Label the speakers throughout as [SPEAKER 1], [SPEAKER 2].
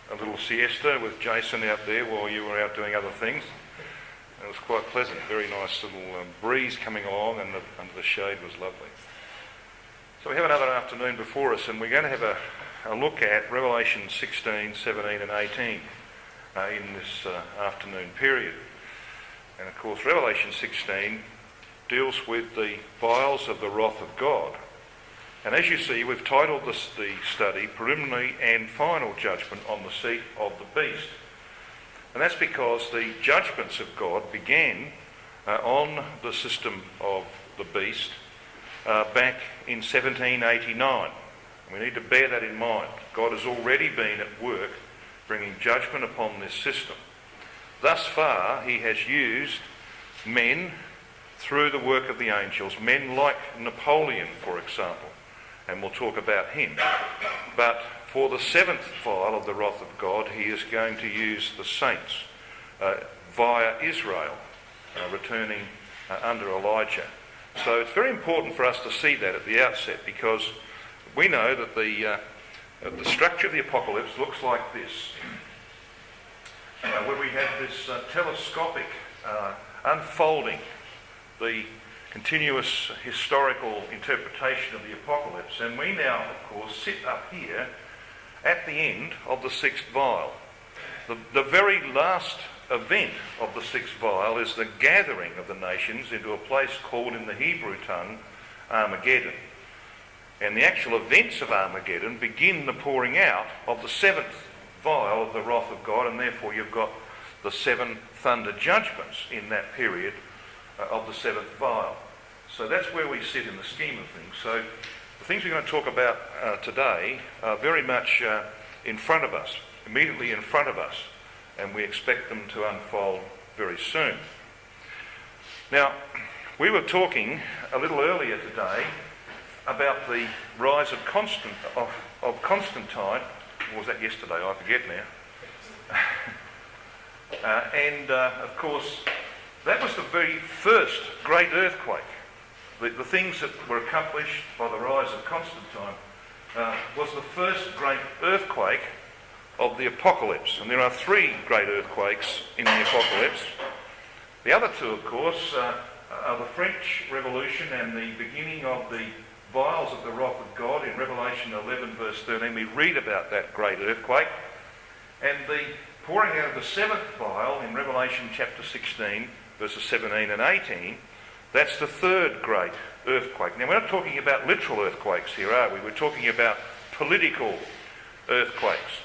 [SPEAKER 1] a little siesta with Jason out there while you were out doing other things. It was quite pleasant, very nice little breeze coming along, and under the shade was lovely. So we have another afternoon before us, and we're going to have a look at Revelation 16, 17 and 18 in this afternoon period. And of course Revelation 16 deals with the vials of the wrath of God. And as you see, we've titled the study Preliminary and Final Judgment on the Seat of the Beast. And that's because the judgments of God began on the system of the beast back in 1789. We need to bear that in mind. God has already been at work bringing judgment upon this system. Thus far, he has used men through the work of the angels, men like Napoleon, for example, and we'll talk about him. But for the seventh vial of the wrath of God, he is going to use the saints via Israel, returning under Elijah. So it's very important for us to see that at the outset, because we know that the structure of the apocalypse looks like this, where we have this telescopic unfolding, the continuous historical interpretation of the apocalypse. And we now, of course, sit up here at the end of the sixth vial. The very last event of the sixth vial is the gathering of the nations into a place called in the Hebrew tongue Armageddon. And the actual events of Armageddon begin the pouring out of the seventh vial of the wrath of God, and therefore you've got the seven thunder judgments in that period of the seventh vial. So that's where we sit in the scheme of things. So the things we're going to talk about today are very much in front of us, immediately in front of us, and we expect them to unfold very soon. Now, we were talking a little earlier today about the rise of Constantine. Or was that yesterday? I forget now. And of course, that was the very first great earthquake. The things that were accomplished by the rise of Constantine was the first great earthquake of the apocalypse. And there are three great earthquakes in the apocalypse. The other two, of course, are the French Revolution and the beginning of the vials of the wrath of God. In Revelation 11 verse 13 we read about that great earthquake. And the pouring out of the seventh vial in Revelation chapter 16 verses 17 and 18, that's the third great earthquake. Now we're not talking about literal earthquakes here, are we? We're talking about political earthquakes.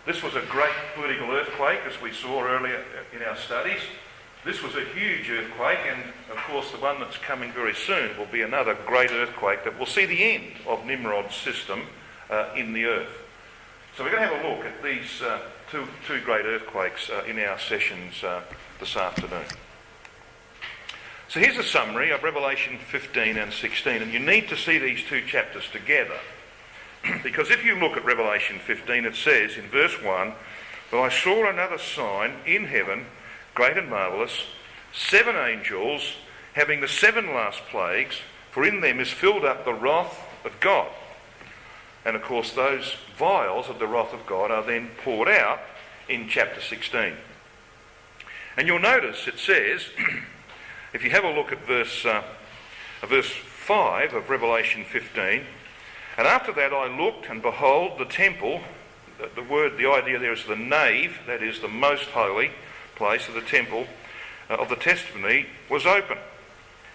[SPEAKER 1] This was a great political earthquake, as we saw earlier in our studies. This was a huge earthquake, and of course the one that's coming very soon will be another great earthquake that will see the end of Nimrod's system in the earth. So we're going to have a look at these two great earthquakes in our sessions this afternoon. So here's a summary of Revelation 15 and 16, and you need to see these two chapters together. Because if you look at Revelation 15, it says in verse 1, "But I saw another sign in heaven, great and marvellous, 7 angels having the 7 last plagues, for in them is filled up the wrath of God." And of course those vials of the wrath of God are then poured out in chapter 16. And you'll notice it says, if you have a look at verse 5 of Revelation 15, "And after that I looked, and behold, the temple," the idea there is the nave, that is the most holy place of the temple of the testimony, was open.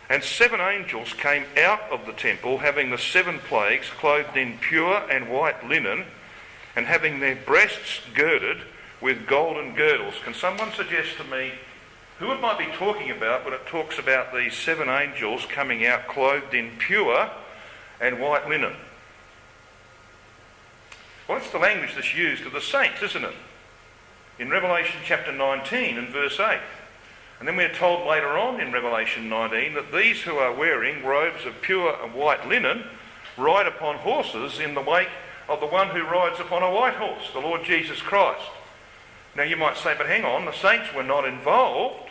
[SPEAKER 1] And 7 angels came out of the temple, having the 7 plagues, clothed in pure and white linen, and having their breasts girded with golden girdles. Can someone suggest to me who it might be talking about when it talks about these 7 angels coming out clothed in pure and white linen? Well, it's the language that's used of the saints, isn't it? In Revelation chapter 19 and verse 8. And then we're told later on in Revelation 19 that these who are wearing robes of pure and white linen ride upon horses in the wake of the one who rides upon a white horse, the Lord Jesus Christ. Now you might say, but hang on, the saints were not involved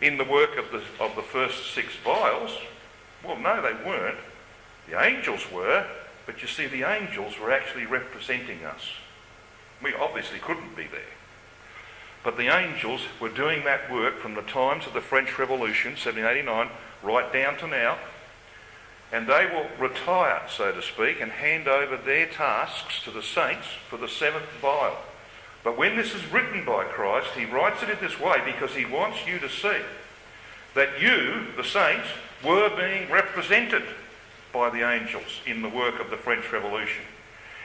[SPEAKER 1] in the work of the first 6 vials. Well, no, they weren't. The angels were, but you see, the angels were actually representing us. obviously couldn't be there. But the angels were doing that work from the times of the French Revolution, 1789, right down to now. And they will retire, so to speak, and hand over their tasks to the saints for the seventh vial. But when this is written by Christ, he writes it in this way because he wants you to see that you, the saints, were being represented by the angels in the work of the French Revolution.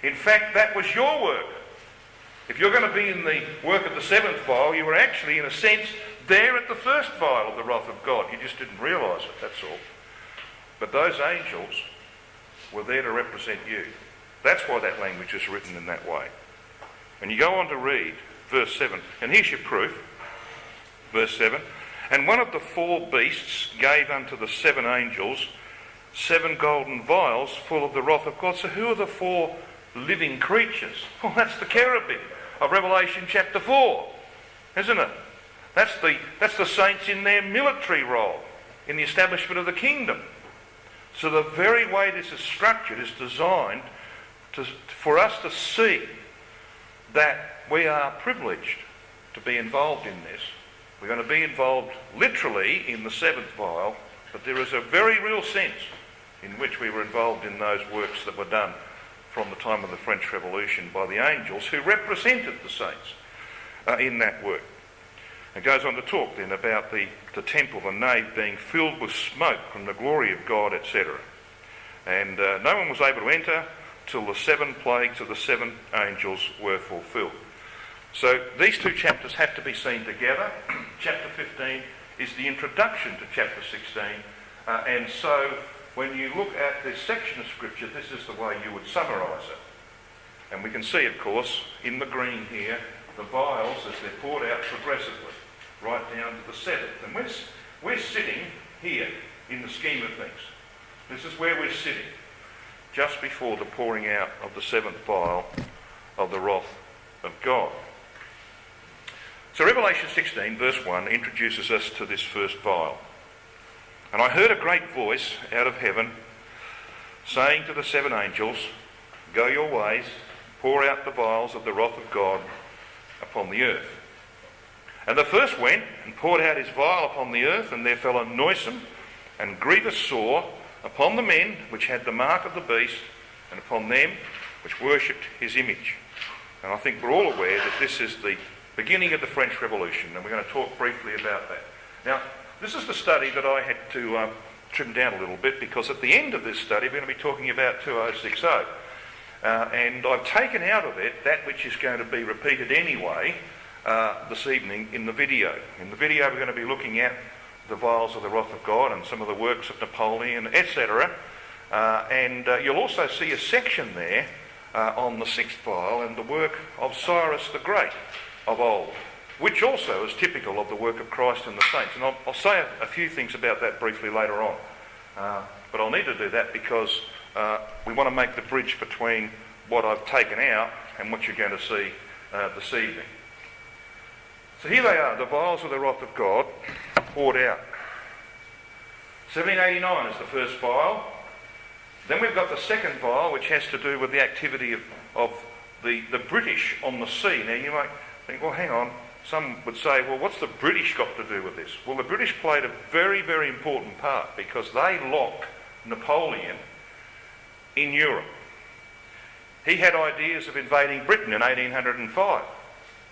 [SPEAKER 1] In fact, that was your work. If you're going to be in the work of the seventh vial, you were actually, in a sense, there at the first vial of the wrath of God. You just didn't realise it, that's all. But those angels were there to represent you. That's why that language is written in that way. And you go on to read verse 7, and here's your proof. Verse 7, and one of the four beasts gave unto the seven angels 7 golden vials full of the wrath of God. So who are the 4 living creatures? Well, that's the cherubim of Revelation chapter 4, isn't it? That's the saints in their military role in the establishment of the kingdom. So the very way this is structured is designed for us to see that we are privileged to be involved in this. We're going to be involved literally in the 7th vial, but there is a very real sense in which we were involved in those works that were done from the time of the French Revolution by the angels who represented the saints in that work. It goes on to talk then about the temple, the nave being filled with smoke from the glory of God, etc. And no one was able to enter till the 7 plagues of the 7 angels were fulfilled. So these 2 chapters have to be seen together. Chapter 15 is the introduction to chapter 16. And so when you look at this section of Scripture, this is the way you would summarise it. And we can see, of course, in the green here, the vials as they're poured out progressively, right down to the 7th. And we're sitting here in the scheme of things. This is where we're sitting, just before the pouring out of the 7th vial of the wrath of God. So Revelation 16, verse 1, introduces us to this first vial. And I heard a great voice out of heaven saying to the 7 angels, go your ways, pour out the vials of the wrath of God upon the earth. And the first went and poured out his vial upon the earth, and there fell a noisome and grievous sore upon the men which had the mark of the beast, and upon them which worshipped his image. And I think we're all aware that this is the beginning of the French Revolution, and we're going to talk briefly about that. Now, this is the study that I had to trim down a little bit, because at the end of this study we're going to be talking about 2060. And I've taken out of it that which is going to be repeated anyway this evening in the video. In the video we're going to be looking at the vials of the wrath of God and some of the works of Napoleon, etc. And you'll also see a section there on the 6th vial and the work of Cyrus the Great of old, which also is typical of the work of Christ and the saints. And I'll say a few things about that briefly later on. But I'll need to do that because we want to make the bridge between what I've taken out and what you're going to see this evening. So here they are, the vials of the wrath of God poured out. 1789 is the first vial. Then we've got the 2nd vial, which has to do with the activity of the British on the sea. Now you might think, well, hang on. Some would say, well, what's the British got to do with this? Well, the British played a very, very important part because they locked Napoleon in Europe. He had ideas of invading Britain in 1805.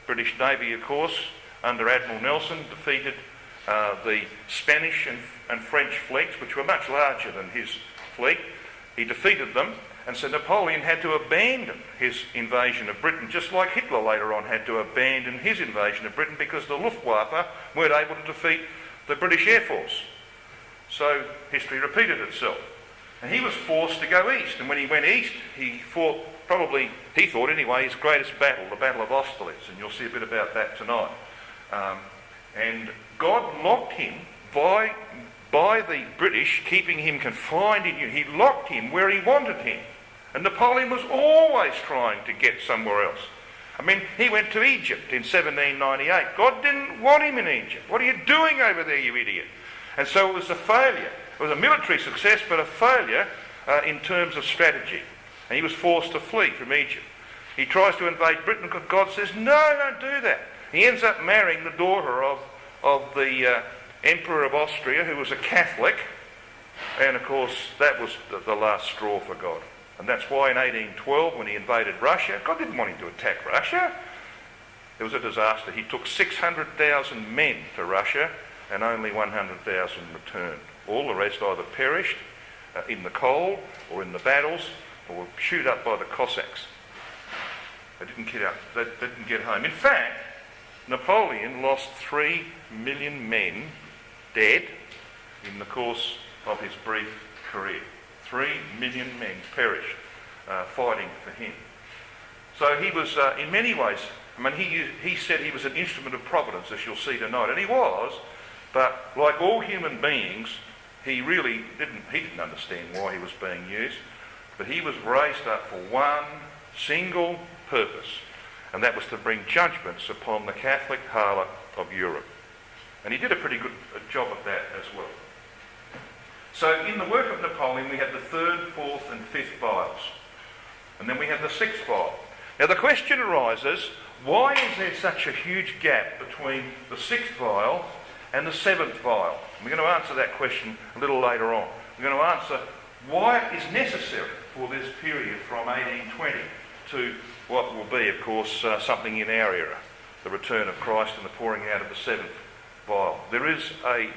[SPEAKER 1] British Navy, of course, under Admiral Nelson, defeated the Spanish and French fleets, which were much larger than his fleet. He defeated them, and so Napoleon had to abandon his invasion of Britain, just like Hitler later on had to abandon his invasion of Britain because the Luftwaffe weren't able to defeat the British Air Force. So history repeated itself. And he was forced to go east, and when he went east, he fought he thought anyway, his greatest battle, the Battle of Austerlitz, and you'll see a bit about that tonight. And God locked him by the British, keeping him confined in Europe. He locked him where he wanted him. And Napoleon was always trying to get somewhere else. I mean, he went to Egypt in 1798. God didn't want him in Egypt. What are you doing over there, you idiot? And so it was a failure. It was a military success, but a failure in terms of strategy. And he was forced to flee from Egypt. He tries to invade Britain because God says, no, don't do that. He ends up marrying the daughter of the Emperor of Austria, who was a Catholic. And of course, that was the last straw for God. And that's why in 1812, when he invaded Russia, God didn't want him to attack Russia. It was a disaster. He took 600,000 men to Russia and only 100,000 returned. All the rest either perished in the cold or in the battles or were chewed up by the Cossacks. They didn't get home. In fact, Napoleon lost 3 million men dead in the course of his brief career. 3 million men perished fighting for him. So he was, in many ways, he said he was an instrument of providence, as you'll see tonight, and he was, but like all human beings, he really didn't understand why he was being used, but he was raised up for one single purpose, and that was to bring judgments upon the Catholic harlot of Europe. And he did a pretty good job of that as well. So in the work of Napoleon, we have the 3rd, 4th and 5th vials. And then we have the 6th vial. Now the question arises, why is there such a huge gap between the 6th vial and the 7th vial? We're going to answer that question a little later on. We're going to answer why it is necessary for this period from 1820 to what will be, of course, something in our era, the return of Christ and the pouring out of the 7th vial. There is a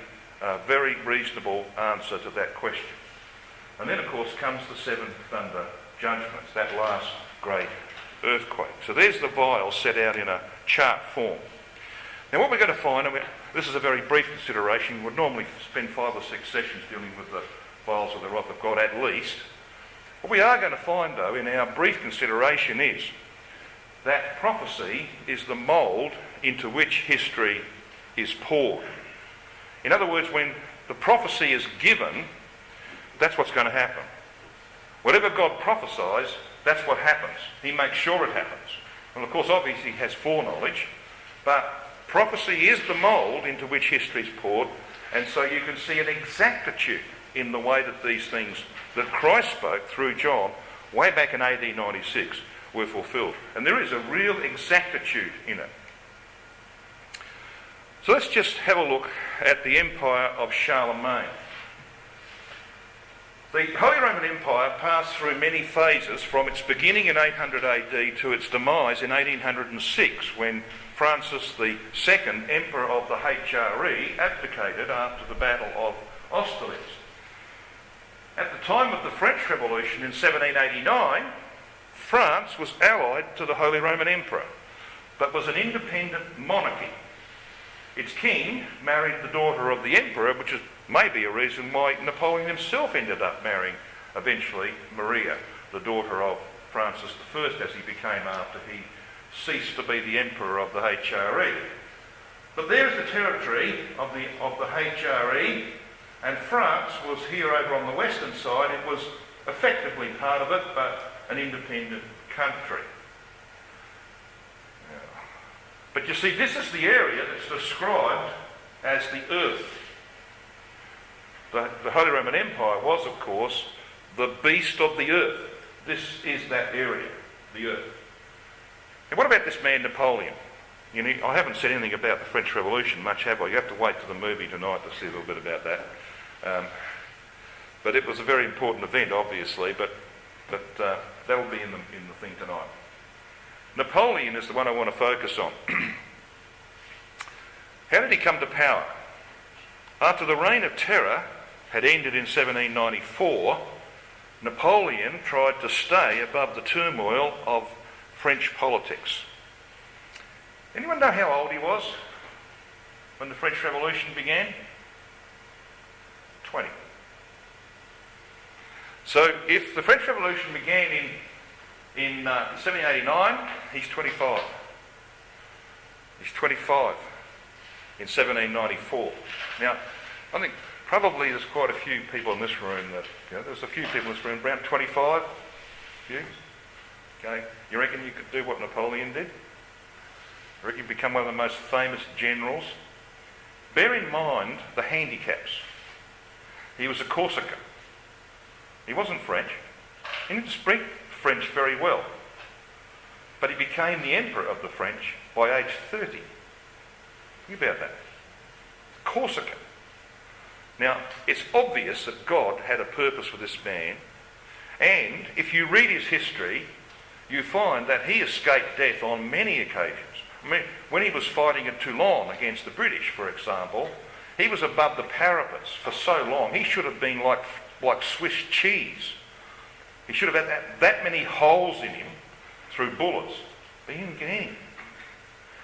[SPEAKER 1] very reasonable answer to that question. And then, of course, comes the 7 thunder judgments, that last great earthquake. So there's the vial set out in a chart form. Now what we're going to find, this is a very brief consideration, we'd normally spend 5 or 6 sessions dealing with the vials of the wrath of God at least. What we are going to find, though, in our brief consideration is that prophecy is the mould into which history is poured. In other words, when the prophecy is given, that's what's going to happen. Whatever God prophesies, that's what happens. He makes sure it happens. And of course, obviously, he has foreknowledge, but prophecy is the mould into which history is poured, and so you can see an exactitude in the way that these things that Christ spoke through John way back in AD 96 were fulfilled. And there is a real exactitude in it. So let's just have a look at the empire of Charlemagne. The Holy Roman Empire passed through many phases from its beginning in 800 AD to its demise in 1806 when Francis II, Emperor of the HRE, abdicated after the Battle of Austerlitz. At the time of the French Revolution in 1789, France was allied to the Holy Roman Emperor, but was an independent monarchy. Its king married the daughter of the emperor, which is maybe a reason why Napoleon himself ended up marrying, eventually, Maria, the daughter of Francis I, as he became after he ceased to be the emperor of the HRE. But there's the territory of the HRE, and France was here over on the western side. It was effectively part of it, but an independent country. But you see, this is the area that's described as the earth. The Holy Roman Empire was, of course, the beast of the earth. This is that area, the earth. And what about this man Napoleon? You know, I haven't said anything about the French Revolution much, have I? You have to wait to the movie tonight to see a little bit about that. But it was a very important event, obviously, but that will be in the thing tonight. Napoleon is the one I want to focus on. How did he come to power? After the Reign of Terror had ended in 1794, Napoleon tried to stay above the turmoil of French politics. Anyone know how old he was when the French Revolution began? 20. So if the French Revolution began in 1789, he's 25. He's 25 in 1794. Now, I think probably there's quite a few people in this room that, there's a few people in this room around 25. Few? Okay. You reckon you could do what Napoleon did? You reckon you'd become one of the most famous generals? Bear in mind the handicaps. He was a Corsican. He wasn't French. He didn't speak French very well. but he became the emperor of the French by age 30. Think about that. Corsica. Now, it's obvious that God had a purpose for this man, and if you read his history, you find that he escaped death on many occasions. I mean, when he was fighting at Toulon against the British, for example, he was above the parapets for so long. He should have been like Swiss cheese. He should have had that many holes in him through bullets, but he didn't get any.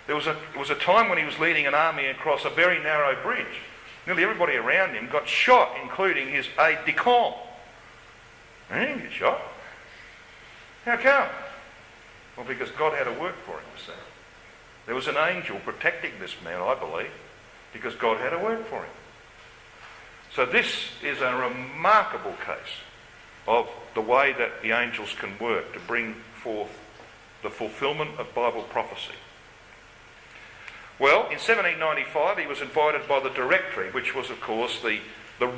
[SPEAKER 1] There was a time when he was leading an army across a very narrow bridge. Nearly everybody around him got shot, including his aide-de-camp. He didn't get shot. How come? Well, because God had a work for him, you see. There was an angel protecting this man, I believe, because God had a work for him. So this is a remarkable case of the way that the angels can work to bring forth the fulfilment of Bible prophecy. Well, in 1795 he was invited by the Directory, which was of course the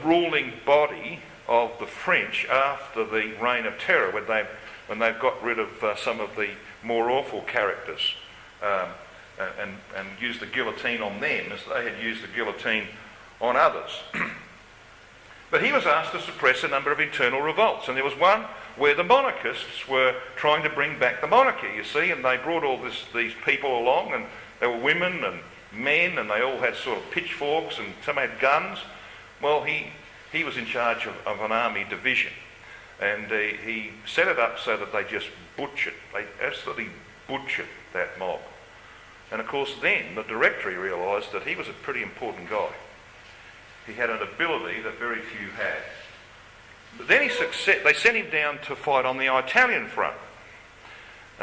[SPEAKER 1] ruling body of the French after the Reign of Terror, when they've got rid of some of the more awful characters and used the guillotine on them as they had used the guillotine on others. But he was asked to suppress a number of internal revolts, and there was one where the monarchists were trying to bring back the monarchy, you see, and they brought all these people along, and they were women and men, and they all had sort of pitchforks, and some had guns. Well, he was in charge of an army division, and he set it up so that they just they absolutely butchered that mob. And of course then the Directory realised that he was a pretty important guy. He had an ability that very few had. But then they sent him down to fight on the Italian front.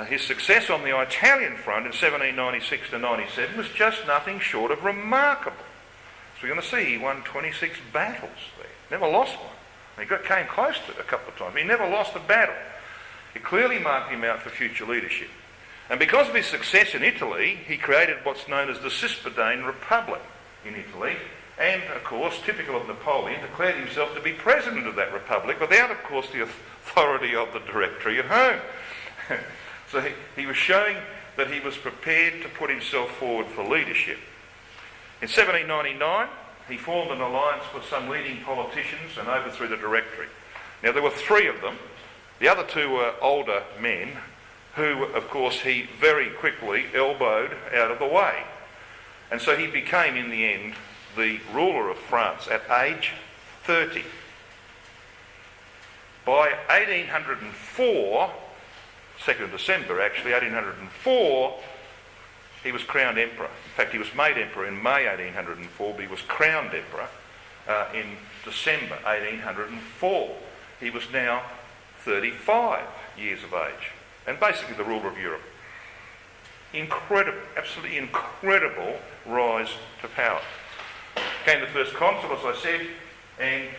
[SPEAKER 1] His success on the Italian front in 1796 to 97 was just nothing short of remarkable. So we're going to see he won 26 battles there. Never lost one. He came close to it a couple of times. He never lost a battle. It clearly marked him out for future leadership. And because of his success in Italy, he created what's known as the Cispadane Republic in Italy, and, of course, typical of Napoleon, declared himself to be president of that republic without, of course, the authority of the Directory at home. So he was showing that he was prepared to put himself forward for leadership. In 1799, he formed an alliance with some leading politicians and overthrew the Directory. Now, there were three of them. The other two were older men who, of course, he very quickly elbowed out of the way. And so he became, in the end, the ruler of France at age 30. By 1804, 2nd of December actually, 1804, he was crowned emperor. In fact, he was made emperor in May 1804, but he was crowned emperor in December 1804. He was now 35 years of age and basically the ruler of Europe. Incredible, absolutely incredible rise to power. Became the first consul, as I said, and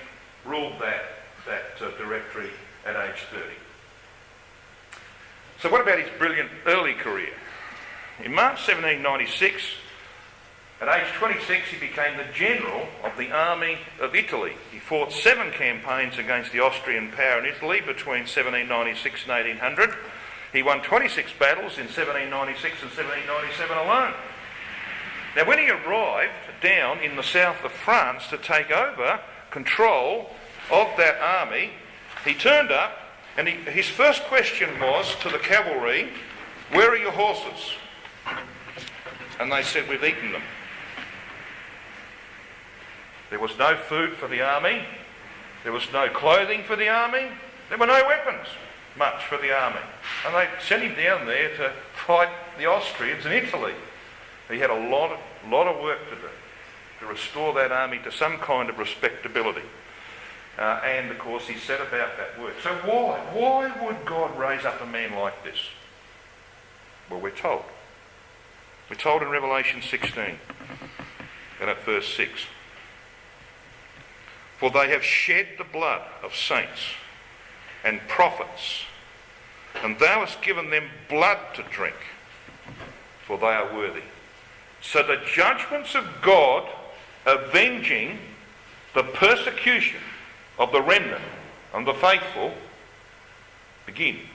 [SPEAKER 1] ruled that Directory at age 30. So what about his brilliant early career? In March 1796, at age 26, he became the general of the army of Italy. He fought 7 campaigns against the Austrian power in Italy between 1796 and 1800. He won 26 battles in 1796 and 1797 alone. Now, when he arrived down in the south of France to take over control of that army, he turned up and his first question was to the cavalry, "Where are your horses?" And they said, "We've eaten them." There was no food for the army. There was no clothing for the army. There were no weapons much for the army. And they sent him down there to fight the Austrians in Italy. He had a lot of work to do to restore that army to some kind of respectability. And, of course, he set about that work. So why? Why would God raise up a man like this? Well, we're told. We're told in Revelation 16 and at verse 6. "For they have shed the blood of saints and prophets, and thou hast given them blood to drink, for they are worthy. So the judgments of God avenging the persecution of the remnant and the faithful begin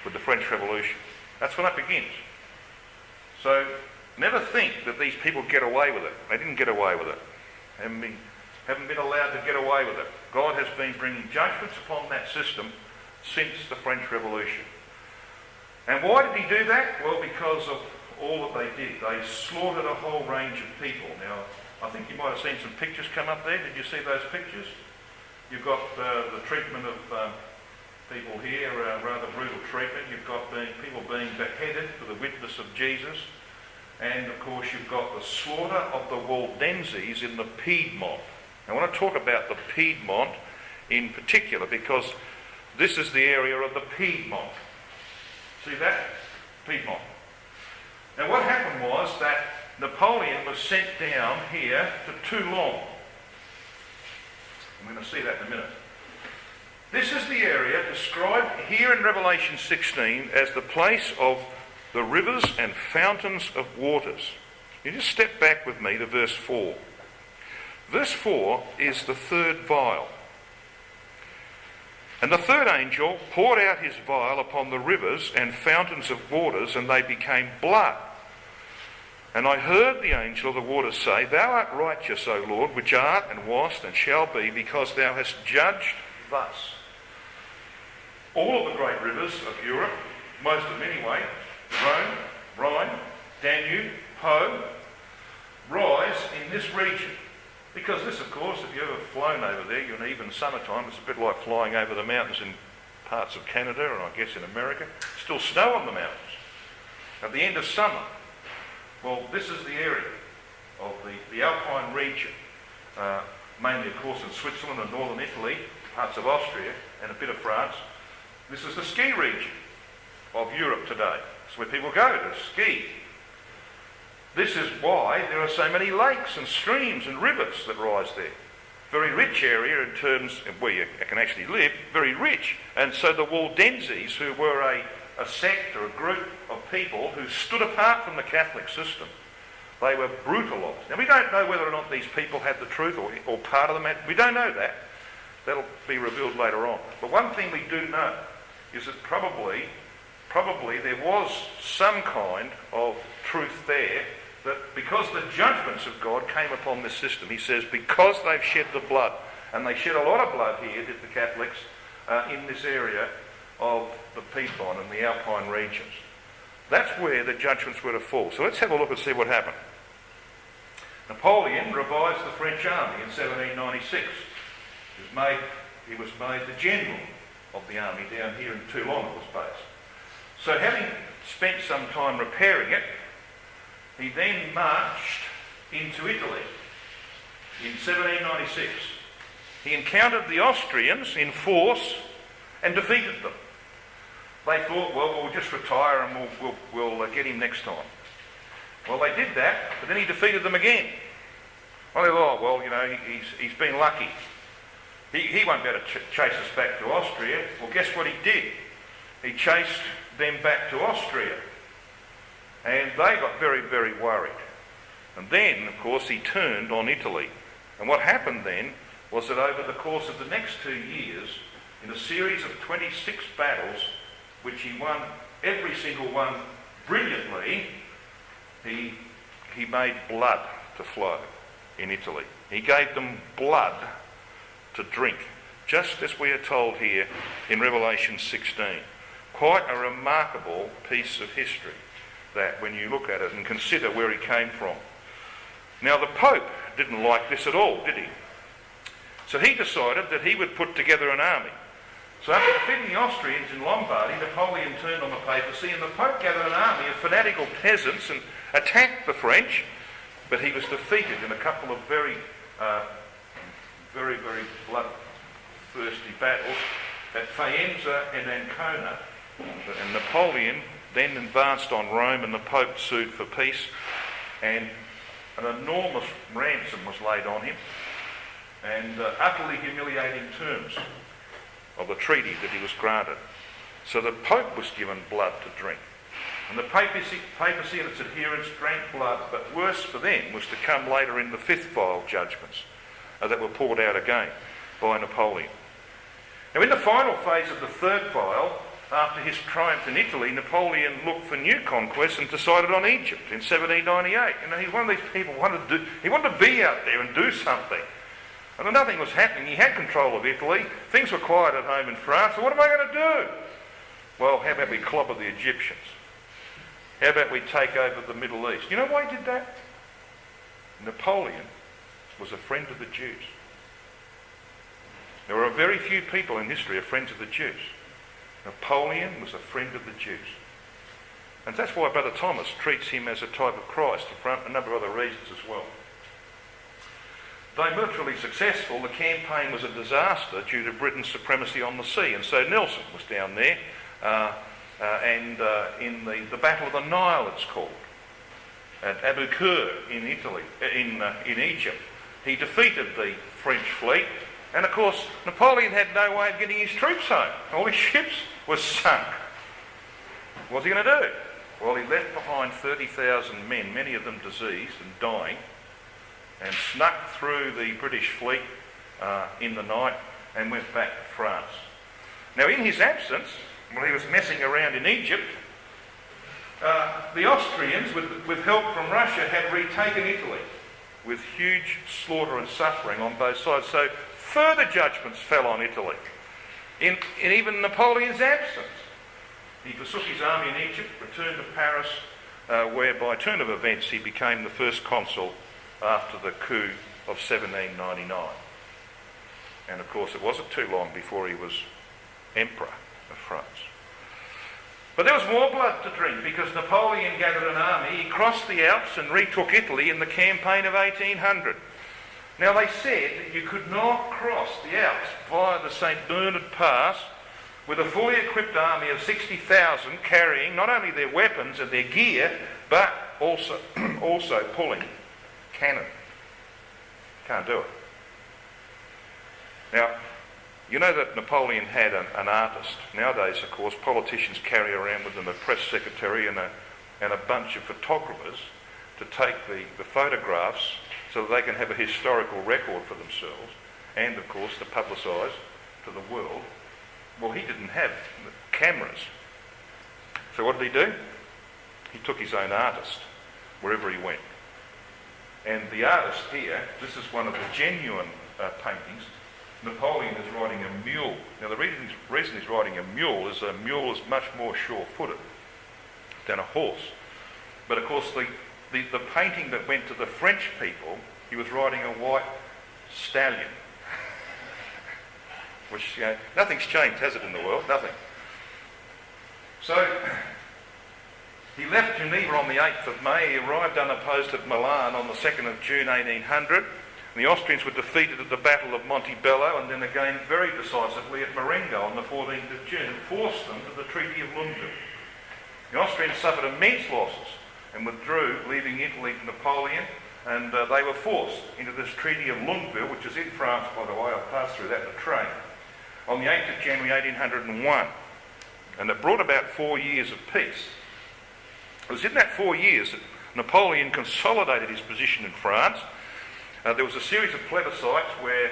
[SPEAKER 1] with the French Revolution." That's when it begins. So never think that these people get away with it. They didn't get away with it. Haven't been allowed to get away with it. God has been bringing judgments upon that system since the French Revolution. And why did he do that? Well, because of all that they did. They slaughtered a whole range of people. Now, I think you might have seen some pictures come up there. Did you see those pictures? You've got the treatment of people here, rather brutal treatment. You've got people being beheaded for the witness of Jesus. And, of course, you've got the slaughter of the Waldenses in the Piedmont. I want to talk about the Piedmont in particular because this is the area of the Piedmont. See that? Piedmont. Now what happened was that Napoleon was sent down here to Toulon. I'm going to see that in a minute. This is the area described here in Revelation 16 as the place of the rivers and fountains of waters. You just step back with me to verse 4. Verse 4 is the third vial. And the third angel poured out his vial upon the rivers and fountains of waters, and they became blood. And I heard the angel of the waters say, Thou art righteous, O Lord, which art and wast and shall be, because thou hast judged thus. All of the great rivers of Europe, most of them anyway, Rhone, Rhine, Danube, Po, rise in this region. Because this, of course, if you've ever flown over there, in even summertime, it's a bit like flying over the mountains in parts of Canada and I guess in America. Still snow on the mountains. At the end of summer, well, this is the area of the Alpine region, mainly, of course, in Switzerland and northern Italy, parts of Austria and a bit of France. This is the ski region of Europe today. It's where people go to ski. This is why there are so many lakes and streams and rivers that rise there. Very rich area in terms of where you can actually live, very rich. And so the Waldenses, who were a sect or a group of people who stood apart from the Catholic system, they were brutalised. Now we don't know whether or not these people had the truth or part of them had. We don't know that. That'll be revealed later on. But one thing we do know is that probably there was some kind of truth there, that because the judgments of God came upon this system, he says, because they've shed the blood, and they shed a lot of blood here, did the Catholics, in this area of the Piedmont and the Alpine regions. That's where the judgments were to fall. So let's have a look and see what happened. Napoleon revised the French army in 1796. He was made the general of the army down here in Toulon, it was based. So having spent some time repairing it, he then marched into Italy in 1796. He encountered the Austrians in force and defeated them. They thought, well, we'll just retire and we'll get him next time. Well, they did that, but then he defeated them again. Well, they thought, well, you know, he's been lucky. He won't be able to chase us back to Austria. Well, guess what he did? He chased them back to Austria. And they got very, very worried. And then, of course, he turned on Italy. And what happened then was that over the course of the next 2 years, in a series of 26 battles, which he won every single one brilliantly, he made blood to flow in Italy. He gave them blood to drink, just as we are told here in Revelation 16. Quite a remarkable piece of history, that when you look at it and consider where he came from. Now the Pope didn't like this at all, did he? So he decided that he would put together an army. So after defeating the Austrians in Lombardy, Napoleon turned on the papacy and the Pope gathered an army of fanatical peasants and attacked the French, but he was defeated in a couple of very, very bloodthirsty battles at Faenza and Ancona. And Napoleon then advanced on Rome and the Pope sued for peace, and an enormous ransom was laid on him, and utterly humiliating terms of the treaty that he was granted. So the Pope was given blood to drink. And the papacy and its adherents drank blood, but worse for them was to come later in the fifth vial judgments that were poured out again by Napoleon. Now in the final phase of the third vial, after his triumph in Italy, Napoleon looked for new conquests and decided on Egypt in 1798. He's one of these people who wanted to be out there and do something. And nothing was happening. He had control of Italy. Things were quiet at home in France. So what am I going to do? Well, how about we clobber the Egyptians? How about we take over the Middle East? You know why he did that? Napoleon was a friend of the Jews. There are very few people in history who are friends of the Jews. Napoleon was a friend of the Jews. And that's why Brother Thomas treats him as a type of Christ, for a number of other reasons as well. Though militarily successful, the campaign was a disaster due to Britain's supremacy on the sea, and so Nelson was down there, in the Battle of the Nile, it's called, at Abu Qir in Italy, in Egypt. He defeated the French fleet, and of course Napoleon had no way of getting his troops home. All his ships were sunk. What was he going to do? Well, he left behind 30,000 men, many of them diseased and dying, and snuck through the British fleet in the night and went back to France. Now, in his absence, while he was messing around in Egypt, the Austrians, with help from Russia, had retaken Italy with huge slaughter and suffering on both sides. So further judgments fell on Italy. In even Napoleon's absence, he forsook his army in Egypt, returned to Paris, where by turn of events he became the first consul after the coup of 1799. And of course it wasn't too long before he was emperor of France. But there was more blood to drink, because Napoleon gathered an army, he crossed the Alps and retook Italy in the campaign of 1800. Now they said that you could not cross the Alps via the St. Bernard Pass with a fully equipped army of 60,000 carrying not only their weapons and their gear, but also pulling cannon. Can't do it. Now, you know that Napoleon had an artist. Nowadays, of course, politicians carry around with them a press secretary and a bunch of photographers to take the photographs so that they can have a historical record for themselves and, of course, to publicise to the world. Well, he didn't have cameras. So what did he do? He took his own artist wherever he went. And the artist here, this is one of the genuine paintings. Napoleon is riding a mule. Now the reason he's riding a mule is much more sure-footed than a horse. But of course the painting that went to the French people, he was riding a white stallion. Which, nothing's changed, has it, in the world? Nothing. So, he left Geneva on the 8th of May. He arrived unopposed at Milan on the 2nd of June 1800. And the Austrians were defeated at the Battle of Montebello, and then again very decisively at Marengo on the 14th of June, and forced them to the Treaty of Luneville. The Austrians suffered immense losses and withdrew, leaving Italy to Napoleon, and they were forced into this Treaty of Luneville, which is in France, by the way. I'll pass through that in a train, on the 8th of January 1801. And it brought about 4 years of peace. It was in that 4 years that Napoleon consolidated his position in France. There was a series of plebiscites where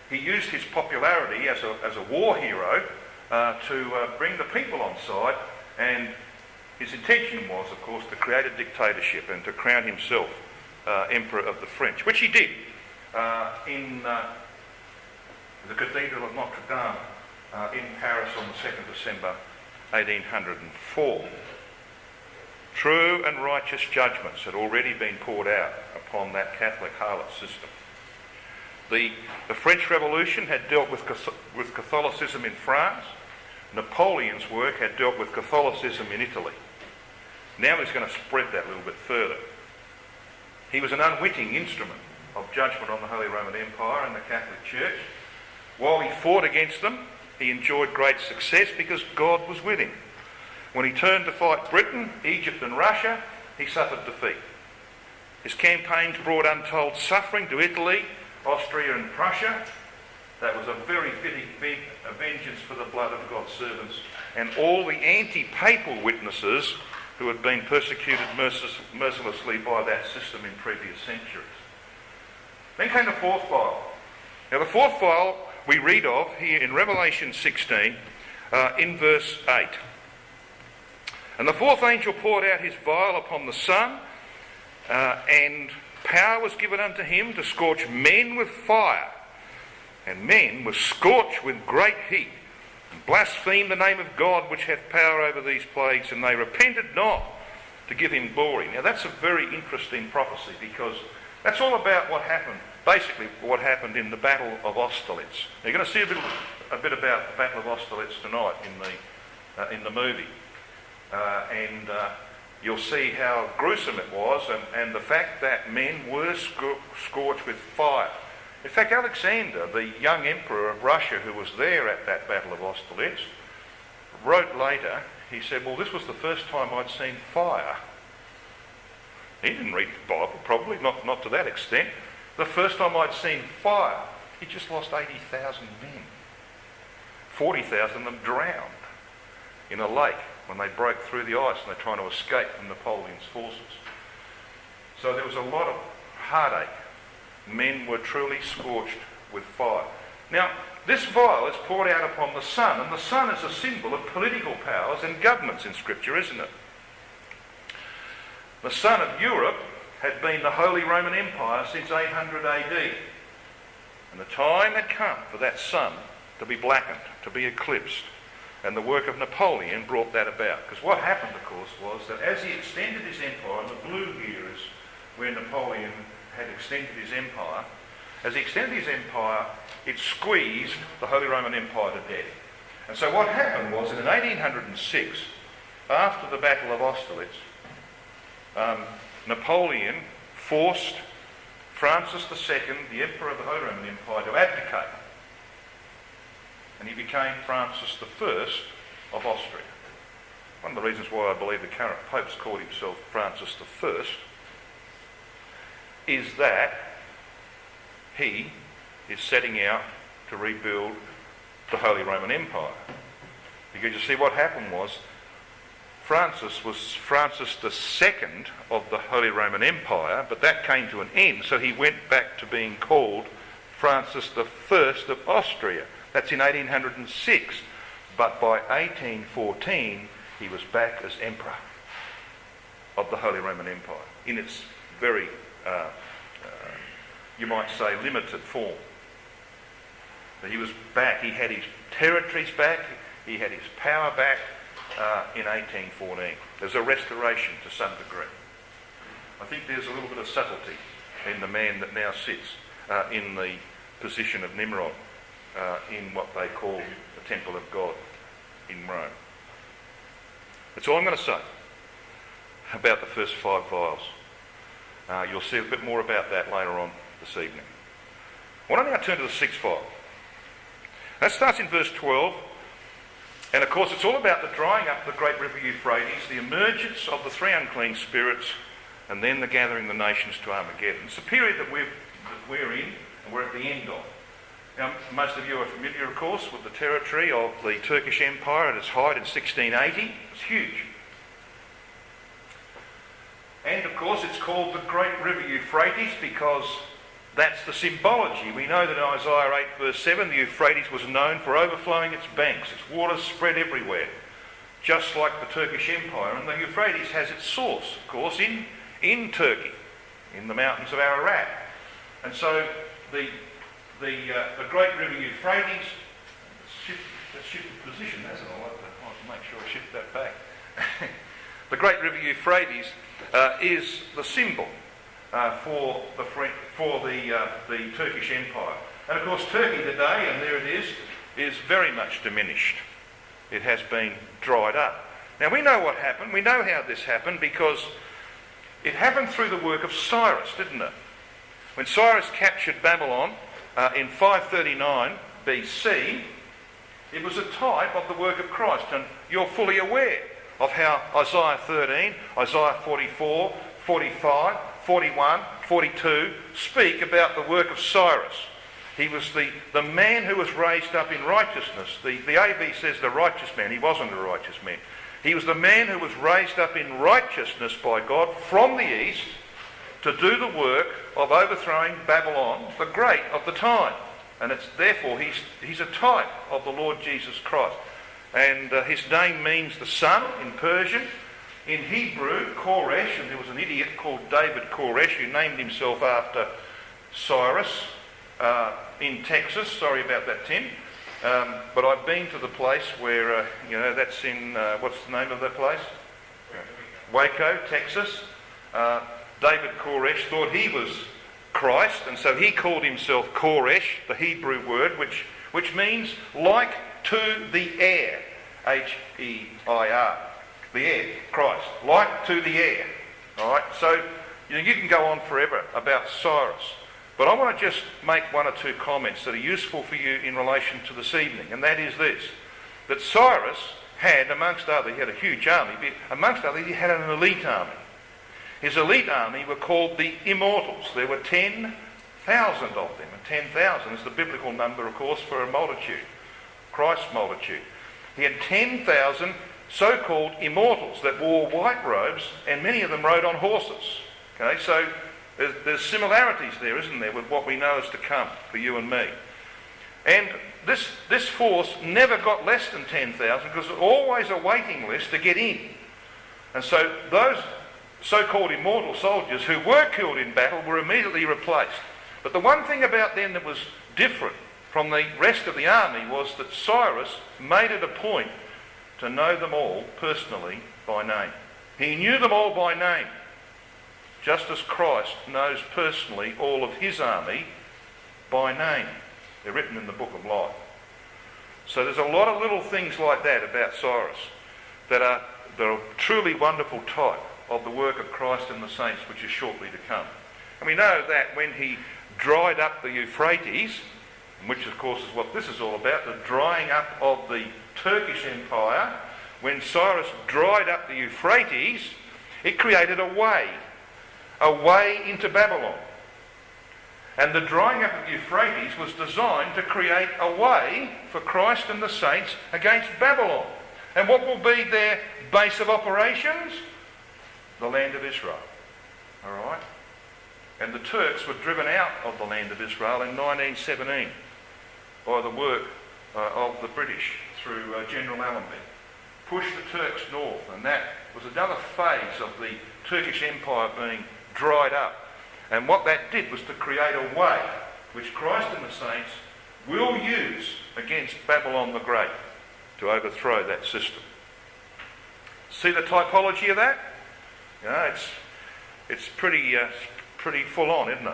[SPEAKER 1] he used his popularity as a war hero to bring the people on side, and his intention was, of course, to create a dictatorship and to crown himself Emperor of the French, which he did in the Cathedral of Notre Dame in Paris on the 2nd December 1804. True and righteous judgments had already been poured out upon that Catholic harlot system. The French Revolution had dealt with Catholicism in France. Napoleon's work had dealt with Catholicism in Italy. Now he's going to spread that a little bit further. He was an unwitting instrument of judgment on the Holy Roman Empire and the Catholic Church. While he fought against them, he enjoyed great success because God was with him. When he turned to fight Britain, Egypt and Russia, he suffered defeat. His campaigns brought untold suffering to Italy, Austria and Prussia. That was a very fitting vengeance for the blood of God's servants and all the anti-papal witnesses who had been persecuted mercilessly by that system in previous centuries. Then came the fourth vial. Now the fourth vial we read of here in Revelation 16 in verse 8. And the fourth angel poured out his vial upon the sun, and power was given unto him to scorch men with fire. And men were scorched with great heat, and blasphemed the name of God which hath power over these plagues, and they repented not to give him glory. Now that's a very interesting prophecy, because that's all about what happened, basically what happened in the Battle of Austerlitz. Now you're going to see a bit about the Battle of Austerlitz tonight in the movie. And you'll see how gruesome it was, and the fact that men were scorched with fire. In fact, Alexander, the young emperor of Russia who was there at that Battle of Austerlitz, wrote later, he said, well, this was the first time I'd seen fire. He didn't read the Bible, probably, not to that extent. The first time I'd seen fire, he just lost 80,000 men. 40,000 of them drowned in a lake when they broke through the ice and they're trying to escape from Napoleon's forces. So there was a lot of heartache. Men were truly scorched with fire. Now, this vial is poured out upon the sun, and the sun is a symbol of political powers and governments in Scripture, isn't it? The sun of Europe had been the Holy Roman Empire since 800 AD. And the time had come for that sun to be blackened, to be eclipsed. And the work of Napoleon brought that about. Because what happened, of course, was that as he extended his empire, and the blue here is where Napoleon had extended his empire, as he extended his empire, it squeezed the Holy Roman Empire to death. And so what happened was that in 1806, after the Battle of Austerlitz, Napoleon forced Francis II, the Emperor of the Holy Roman Empire, to abdicate. And he became Francis I of Austria. One of the reasons why I believe the current Pope's called himself Francis I is that he is setting out to rebuild the Holy Roman Empire. Because you see, what happened was Francis was Francis II of the Holy Roman Empire, but that came to an end, so he went back to being called Francis I of Austria. That's in 1806. But by 1814, he was back as Emperor of the Holy Roman Empire in its very, you might say, limited form. But he was back. He had his territories back. He had his power back in 1814. There's a restoration to some degree. I think there's a little bit of subtlety in the man that now sits in the position of Nimrod in what they call the Temple of God in Rome. That's all I'm going to say about the first 5 vials. You'll see a bit more about that later on this evening. I want to now turn to the 6th vial. That starts in verse 12, and of course it's all about the drying up of the great river Euphrates, the emergence of the 3 unclean spirits, and then the gathering of the nations to Armageddon. It's a period that we're in, and we're at the end of. Now, most of you are familiar, of course, with the territory of the Turkish Empire at its height in 1680. It's huge. And, of course, it's called the Great River Euphrates because that's the symbology. We know that in Isaiah 8 verse 7, the Euphrates was known for overflowing its banks. Its waters spread everywhere, just like the Turkish Empire. And the Euphrates has its source, of course, in Turkey, in the mountains of Ararat. And so the Great River Euphrates, that's shifted position, hasn't it? I'll have to make sure I shift that back. The Great River Euphrates is the symbol for the Turkish Empire. And of course Turkey today, and there it is very much diminished. It has been dried up. Now we know what happened. We know how this happened because it happened through the work of Cyrus, didn't it? When Cyrus captured Babylon in 539 BC, it was a type of the work of Christ. And you're fully aware of how Isaiah 13, Isaiah 44, 45, 41, 42 speak about the work of Cyrus. He was the man who was raised up in righteousness. The AV says the righteous man. He wasn't a righteous man. He was the man who was raised up in righteousness by God from the east to do the work of overthrowing Babylon, the great of the time. And it's therefore he's a type of the Lord Jesus Christ. And his name means the sun in Persian. In Hebrew, Koresh, and there was an idiot called David Koresh who named himself after Cyrus in Texas. Sorry about that, Tim. But I've been to the place where, that's in, what's the name of that place? Waco, Texas. David Koresh thought he was Christ, and so he called himself Koresh, the Hebrew word, which means like to the air. H-E-I-R. The air, Christ. Like to the air. Alright, so you can go on forever about Cyrus. But I want to just make one or two comments that are useful for you in relation to this evening, and that is this. That Cyrus had, amongst others, he had a huge army, but amongst others he had an elite army. His elite army were called the Immortals. There were 10,000 of them, and 10,000 is the biblical number, of course, for a multitude, Christ's multitude. He had 10,000 so-called immortals that wore white robes, and many of them rode on horses. Okay, so there's similarities there, isn't there, with what we know is to come for you and me. And this force never got less than 10,000 because there was always a waiting list to get in. And so those so-called immortal soldiers who were killed in battle were immediately replaced. But the one thing about them that was different from the rest of the army was that Cyrus made it a point to know them all personally by name. He knew them all by name, just as Christ knows personally all of his army by name. They're written in the book of life. So there's a lot of little things like that about Cyrus that are a truly wonderful type of the work of Christ and the saints which is shortly to come. And we know that when he dried up the Euphrates, which of course is what this is all about, the drying up of the Turkish Empire, when Cyrus dried up the Euphrates, it created a way into Babylon. And the drying up of the Euphrates was designed to create a way for Christ and the saints against Babylon. And what will be their base of operations? The land of Israel. All right? And the Turks were driven out of the land of Israel in 1917 by the work of the British through General Allenby. Pushed the Turks north, and that was another phase of the Turkish Empire being dried up. And what that did was to create a way which Christ and the saints will use against Babylon the Great to overthrow that system. See the typology of that? It's pretty full on, isn't it?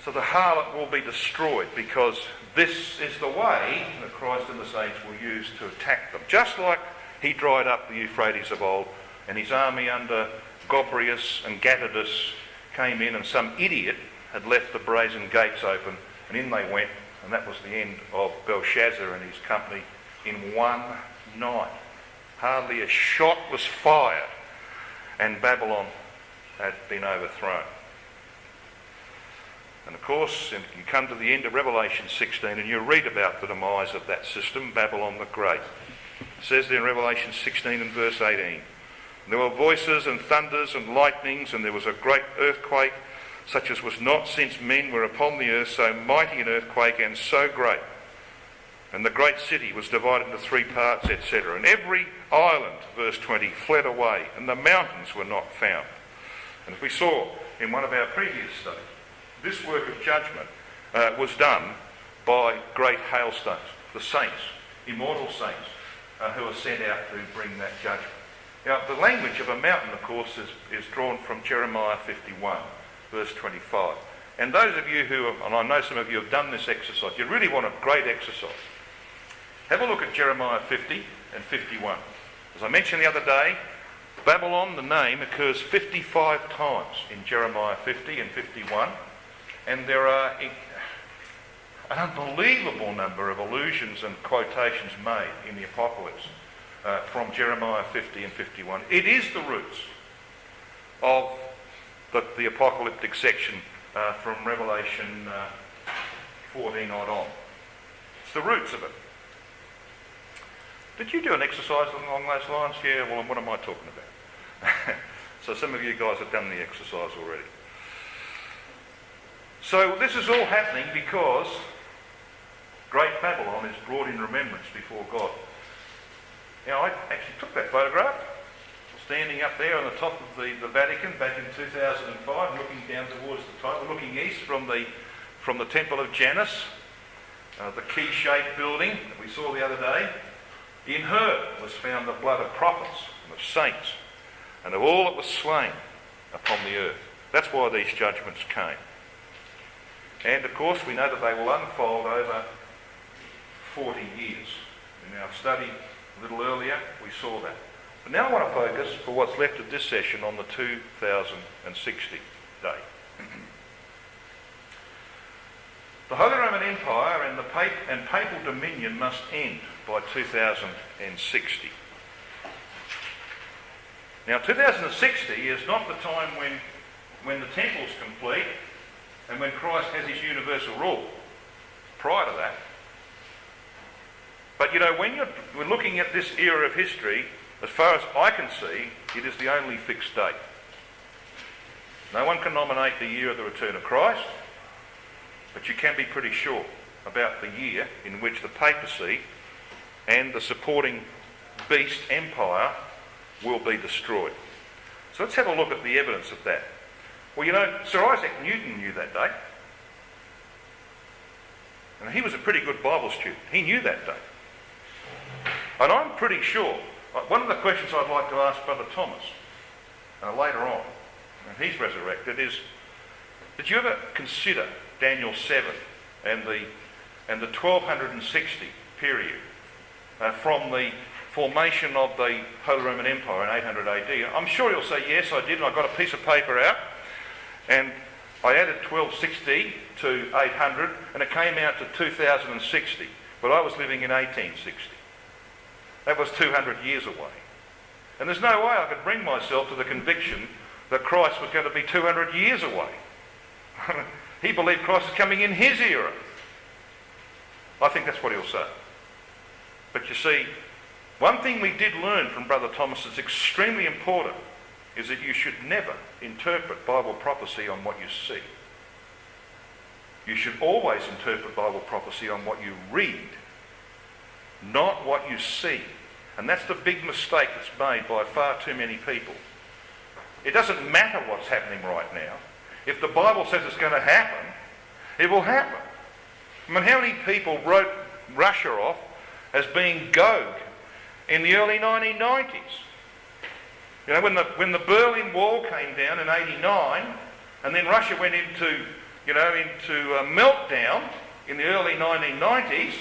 [SPEAKER 1] So the harlot will be destroyed because this is the way that Christ and the saints will use to attack them. Just like he dried up the Euphrates of old, and his army under Gobryas and Gatidus came in, and some idiot had left the brazen gates open, and in they went, and that was the end of Belshazzar and his company in one night. Hardly a shot was fired, and Babylon had been overthrown. And of course, you come to the end of Revelation 16 and you read about the demise of that system, Babylon the Great. It says there in Revelation 16 and verse 18, there were voices and thunders and lightnings, and there was a great earthquake, such as was not since men were upon the earth, so mighty an earthquake and so great. And the great city was divided into 3 parts, etc. And every island, verse 20, fled away, and the mountains were not found. And as we saw in one of our previous studies, this work of judgment was done by great hailstones, the saints, immortal saints, who are sent out to bring that judgment. Now, the language of a mountain, of course, is drawn from Jeremiah 51, verse 25. And those of you who, and I know some of you have done this exercise, you really want a great exercise. Have a look at Jeremiah 50 and 51. As I mentioned the other day, Babylon, the name, occurs 55 times in Jeremiah 50 and 51. And there are an unbelievable number of allusions and quotations made in the Apocalypse from Jeremiah 50 and 51. It is the roots of the apocalyptic section from Revelation 14 on. It's the roots of it. Did you do an exercise along those lines? Yeah, well, what am I talking about? So some of you guys have done the exercise already. So this is all happening because Great Babylon is brought in remembrance before God. Now, I actually took that photograph, standing up there on the top of the Vatican back in 2005, looking down towards the top, looking east from the Temple of Janus, the key-shaped building that we saw the other day. In her was found the blood of prophets and of saints, and of all that was slain upon the earth. That's why these judgments came. And of course we know that they will unfold over 40 years. In our study a little earlier we saw that. But now I want to focus for what's left of this session on the 2060 day. The Holy Roman Empire and papal dominion must end by 2060. Now 2060 is not the time when the temple's complete and when Christ has his universal rule. Prior to that. But you know, when we're looking at this era of history, as far as I can see, it is the only fixed date. No one can nominate the year of the return of Christ, but you can be pretty sure about the year in which the papacy and the supporting beast empire will be destroyed. So let's have a look at the evidence of that. Well, you know, Sir Isaac Newton knew that date. And he was a pretty good Bible student. He knew that date. And I'm pretty sure, one of the questions I'd like to ask Brother Thomas later on, when he's resurrected, is, did you ever consider Daniel 7 and the 1260 period from the formation of the Holy Roman Empire in 800 AD? I'm sure you'll say, yes, I did, and I got a piece of paper out, and I added 1260 to 800, and it came out to 2060, but I was living in 1860. That was 200 years away. And there's no way I could bring myself to the conviction that Christ was going to be 200 years away. He believed Christ was coming in his era. I think that's what he'll say. But you see, one thing we did learn from Brother Thomas that's extremely important is that you should never interpret Bible prophecy on what you see. You should always interpret Bible prophecy on what you read, not what you see. And that's the big mistake that's made by far too many people. It doesn't matter what's happening right now. If the Bible says it's going to happen, it will happen. I mean, how many people wrote Russia off as being Gog in the early 1990s? You know, when the Berlin Wall came down in 89, and then Russia went into a meltdown in the early 1990s,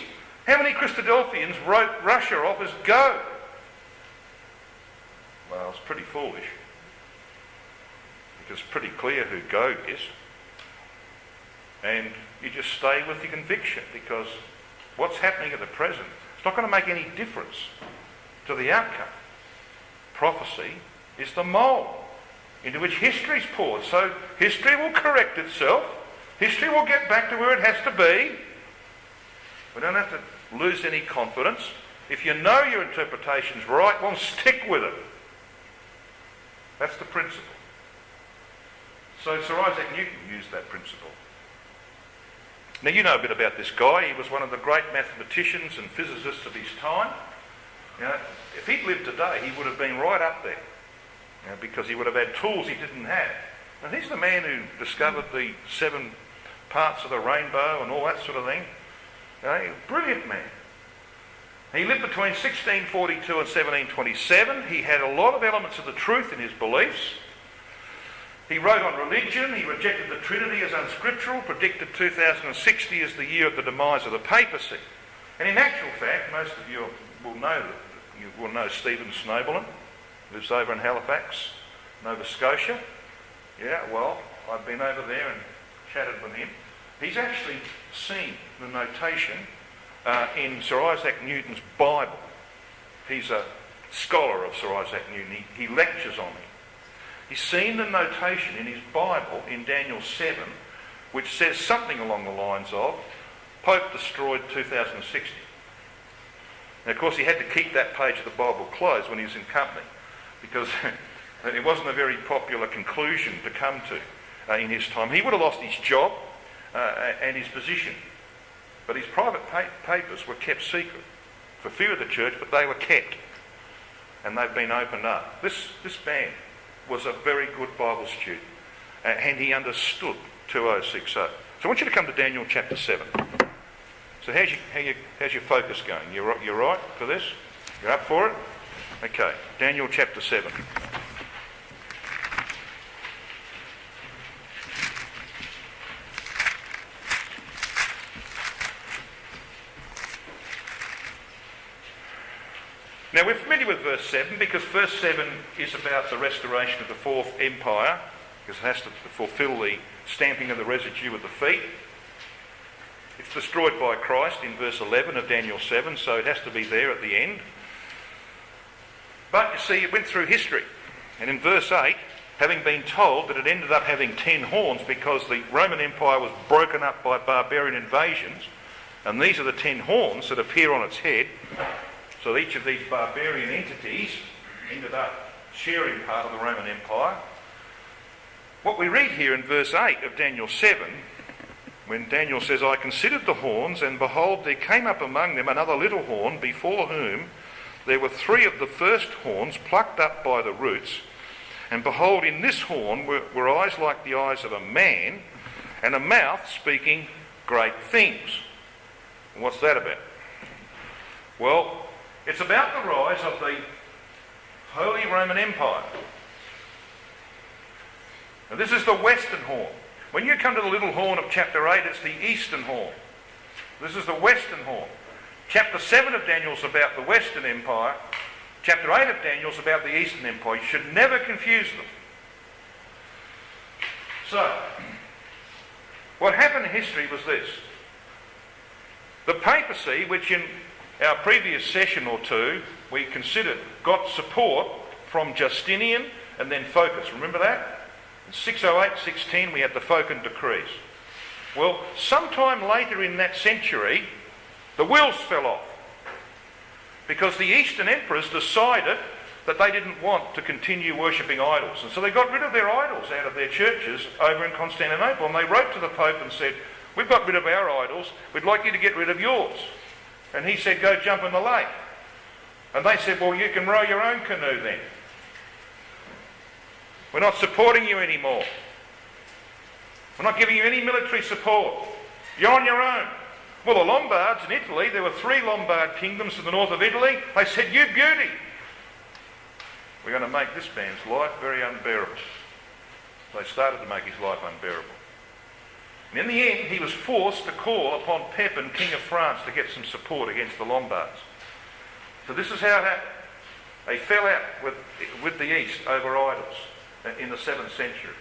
[SPEAKER 1] how many Christadelphians wrote Russia off as Gog? Well, it's pretty foolish. Because it's pretty clear who Gog is. And you just stay with your conviction, because what's happening at the present, it's not going to make any difference to the outcome. Prophecy is the mould into which history is poured. So history will correct itself. History will get back to where it has to be. We don't have to lose any confidence. If you know your interpretation's right, well, stick with it. That's the principle. So Sir Isaac Newton used that principle. Now, you know a bit about this guy. He was one of the great mathematicians and physicists of his time. You know, if he'd lived today, he would have been right up there, you know, because he would have had tools he didn't have. And he's the man who discovered the 7 parts of the rainbow and all that sort of thing. You know, brilliant man. He lived between 1642 and 1727. He had a lot of elements of the truth in his beliefs. He wrote on religion. He rejected the Trinity as unscriptural, predicted 2060 as the year of the demise of the papacy. And in actual fact, most of you will know Stephen Snowball, lives over in Halifax, Nova Scotia. Yeah, well, I've been over there and chatted with him. He's actually seen the notation in Sir Isaac Newton's Bible. He's a scholar of Sir Isaac Newton. He lectures on it. He's seen the notation in his Bible in Daniel 7, which says something along the lines of, Pope destroyed 2060. And of course he had to keep that page of the Bible closed when he was in company, because it wasn't a very popular conclusion to come to in his time. He would have lost his job and his position. But his private papers were kept secret for fear of the church, but they were kept. and they've been opened up. This man was a very good Bible student, and he understood 2060. So I want you to come to Daniel chapter 7. So how's your focus going? You're right for this? You're up for it? Okay, Daniel chapter 7. Now we're familiar with verse 7 because verse 7 is about the restoration of the fourth empire, because it has to fulfil the stamping of the residue of the feet. It's destroyed by Christ in verse 11 of Daniel 7, so it has to be there at the end. But you see, it went through history. And in verse 8, having been told that it ended up having 10 horns because the Roman Empire was broken up by barbarian invasions, and these are the 10 horns that appear on its head. So each of these barbarian entities ended up sharing part of the Roman Empire. What we read here in verse 8 of Daniel 7, when Daniel says, I considered the horns, and behold, there came up among them another little horn, before whom there were 3 of the first horns plucked up by the roots. And behold, in this horn were eyes like the eyes of a man, and a mouth speaking great things. And what's that about? Well, it's about the rise of the Holy Roman Empire. Now this is the western horn. When you come to the little horn of chapter 8, it's the eastern horn. This is the western horn. Chapter 7 of Daniel is about the Western Empire. Chapter 8 of Daniel is about the Eastern Empire. You should never confuse them. So, what happened in history was this. The papacy, which in our previous session or two we considered, got support from Justinian and then Phocas. Remember that? In 608, 610 we had the Phocian decrees. Well, sometime later in that century, the wheels fell off because the Eastern emperors decided that they didn't want to continue worshipping idols. And so they got rid of their idols out of their churches over in Constantinople, and they wrote to the Pope and said, we've got rid of our idols, we'd like you to get rid of yours. And he said, go jump in the lake. And they said, well, you can row your own canoe then. We're not supporting you anymore. We're not giving you any military support. You're on your own. Well, the Lombards in Italy, there were 3 Lombard kingdoms to the north of Italy. They said, you beauty. We're going to make this man's life very unbearable. They started to make his life unbearable. And in the end, he was forced to call upon Pepin, King of France, to get some support against the Lombards. So this is how it happened. They fell out with the East over idols in the 7th century.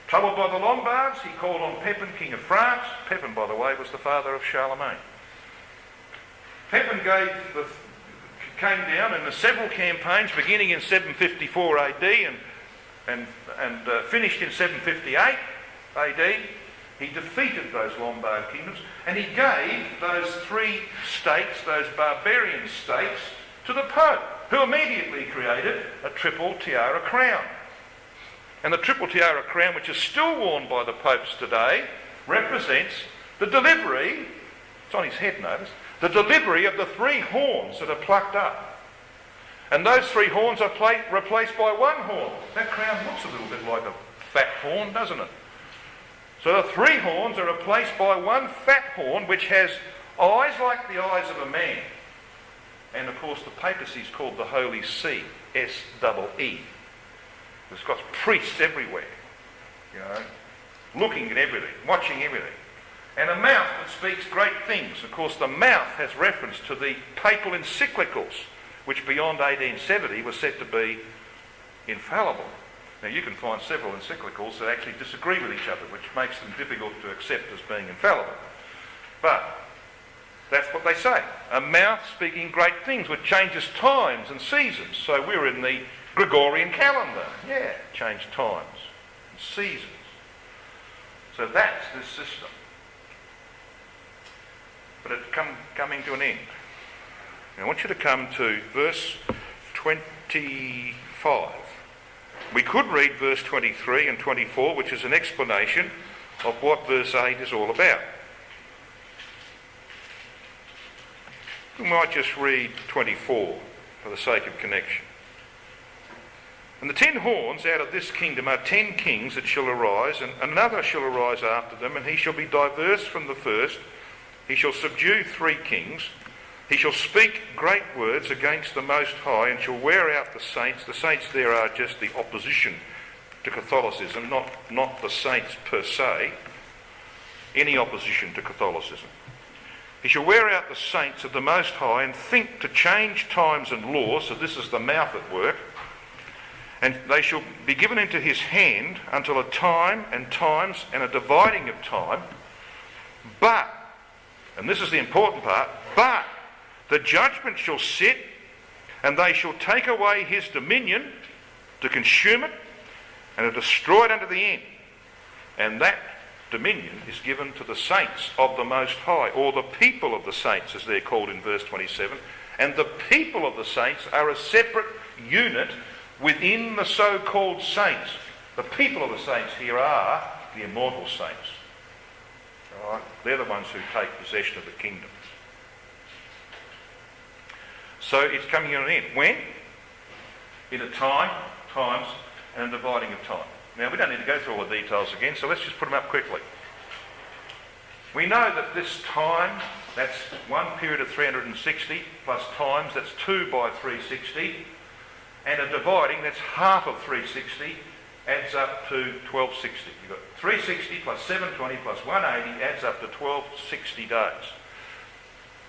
[SPEAKER 1] Troubled by the Lombards, he called on Pepin, King of France. Pepin, by the way, was the father of Charlemagne. Pepin came down in the several campaigns beginning in 754 AD and finished in 758 AD. He defeated those Lombard kingdoms, and he gave those 3 states, those barbarian states, to the Pope, who immediately created a triple tiara crown. And the triple tiara crown, which is still worn by the popes today, represents the delivery, it's on his head, notice, the delivery of the 3 horns that are plucked up. And those 3 horns are replaced by 1 horn. That crown looks a little bit like a fat horn, doesn't it? So the 3 horns are replaced by 1 fat horn, which has eyes like the eyes of a man. And of course the papacy is called the Holy See, S-E-E. It's got priests everywhere, you know, looking at everything, watching everything. And a mouth that speaks great things. Of course, the mouth has reference to the papal encyclicals, which beyond 1870 were said to be infallible. Now, you can find several encyclicals that actually disagree with each other, which makes them difficult to accept as being infallible. But that's what they say. A mouth speaking great things, which changes times and seasons. So we're in the Gregorian calendar. Yeah, change times and seasons. So that's this system. But it's coming to an end. Now I want you to come to verse 25. We could read verse 23 and 24, which is an explanation of what verse 8 is all about. We might just read 24 for the sake of connection. And the 10 horns out of this kingdom are 10 kings that shall arise, and another shall arise after them, and he shall be diverse from the first. He shall subdue 3 kings. He shall speak great words against the Most High, and shall wear out the saints. The saints there are just the opposition to Catholicism, not the saints per se, any opposition to Catholicism. He shall wear out the saints of the Most High, and think to change times and laws. So this is the mouth at work. And they shall be given into his hand until a time and times and a dividing of time. But, and this is the important part, but the judgment shall sit, and they shall take away his dominion to consume it and to destroy it unto the end. And that dominion is given to the saints of the Most High, or the people of the saints, as they're called in verse 27. And the people of the saints are a separate unit within the so-called saints. The people of the saints here are the immortal saints. All right? They're the ones who take possession of the kingdom. So it's coming to an end. When? In a time, times, and a dividing of time. Now, we don't need to go through all the details again, so let's just put them up quickly. We know that this time, that's one period of 360, plus times, that's 2 by 360, and a dividing, that's half of 360, adds up to 1260. You've got 360 plus 720 plus 180 adds up to 1260 days.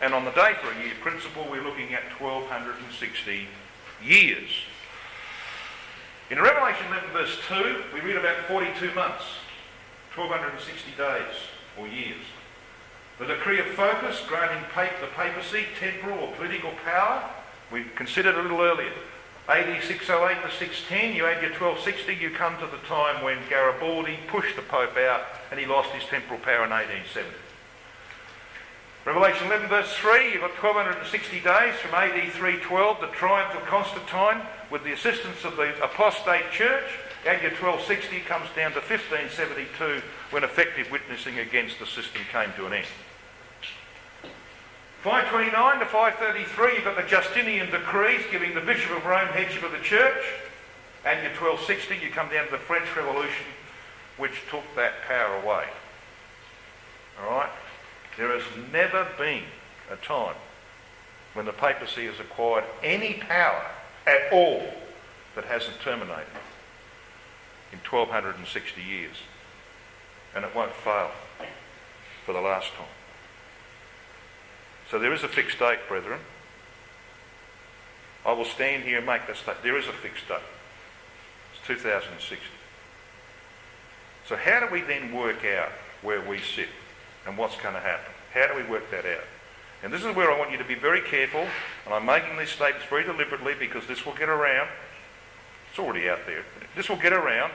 [SPEAKER 1] And on the day for a year principle, we're looking at 1260 years. In Revelation 11 verse 2, we read about 42 months, 1260 days or years. The decree of focus granting the papacy temporal or political power, we considered a little earlier. AD 608 to 610, you add your 1260, you come to the time when Garibaldi pushed the Pope out and he lost his temporal power in 1870. Revelation 11 verse 3, you've got 1260 days from AD 312, the triumph of Constantine with the assistance of the apostate church. Add your 1260, comes down to 1572 when effective witnessing against the system came to an end. 529 to 533, you've got the Justinian decrees giving the Bishop of Rome headship of the church. Add your 1260, you come down to the French Revolution, which took that power away. Alright? There has never been a time when the papacy has acquired any power at all that hasn't terminated in 1260 years. And it won't fail for the last time. So there is a fixed date, brethren. I will stand here and make that statement. There is a fixed date. It's 2060. So how do we then work out where we sit and what's going to happen? How do we work that out? And this is where I want you to be very careful, and I'm making these statements very deliberately because this will get around. It's already out there. This will get around,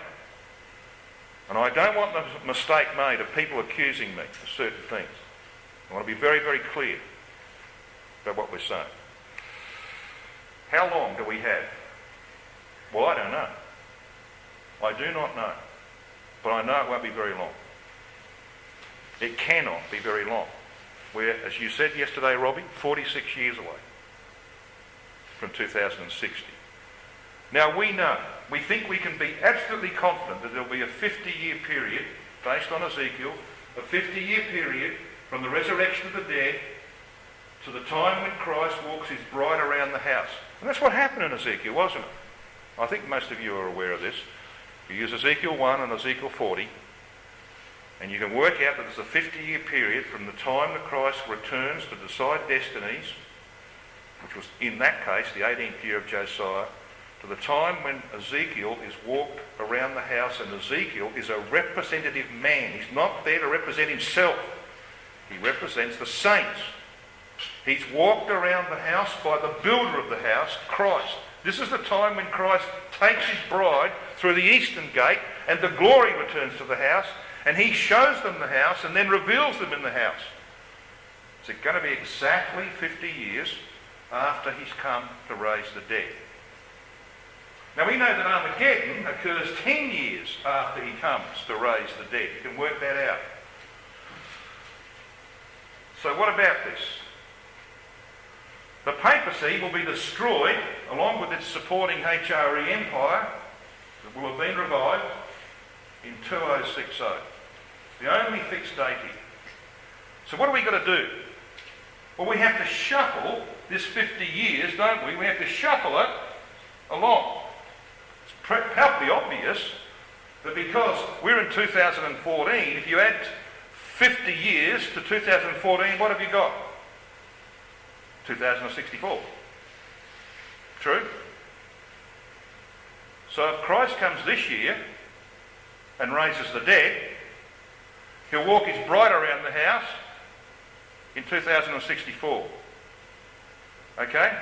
[SPEAKER 1] and I don't want the mistake made of people accusing me of certain things. I want to be very, very clear about what we're saying. How long do we have? Well, I don't know. I do not know. But I know it won't be very long. It cannot be very long. We're, as you said yesterday, Robbie, 46 years away from 2060. Now we know, we think we can be absolutely confident that there'll be a 50-year period, based on Ezekiel, a 50-year period from the resurrection of the dead to the time when Christ walks his bride around the house. And that's what happened in Ezekiel, wasn't it? I think most of you are aware of this. You use Ezekiel 1 and Ezekiel 40, and you can work out that there's a 50-year period from the time that Christ returns to decide destinies, which was in that case the 18th year of Josiah, to the time when Ezekiel is walked around the house, and Ezekiel is a representative man. He's not there to represent himself. He represents the saints. He's walked around the house by the builder of the house, Christ. This is the time when Christ takes his bride through the eastern gate and the glory returns to the house, and he shows them the house and then reveals them in the house. Is it going to be exactly 50 years after he's come to raise the dead? Now we know that Armageddon occurs 10 years after he comes to raise the dead. You can work that out. So what about this? The papacy will be destroyed along with its supporting HRE empire will have been revived in 2060. The only fixed date here. So what are we got to do? Well, we have to shuffle this 50 years, don't we? We have to shuffle it along. It's palpably obvious that because we're in 2014, if you add 50 years to 2014, what have you got? 2064. True? So if Christ comes this year and raises the dead, he'll walk his bride around the house in 2064. Okay?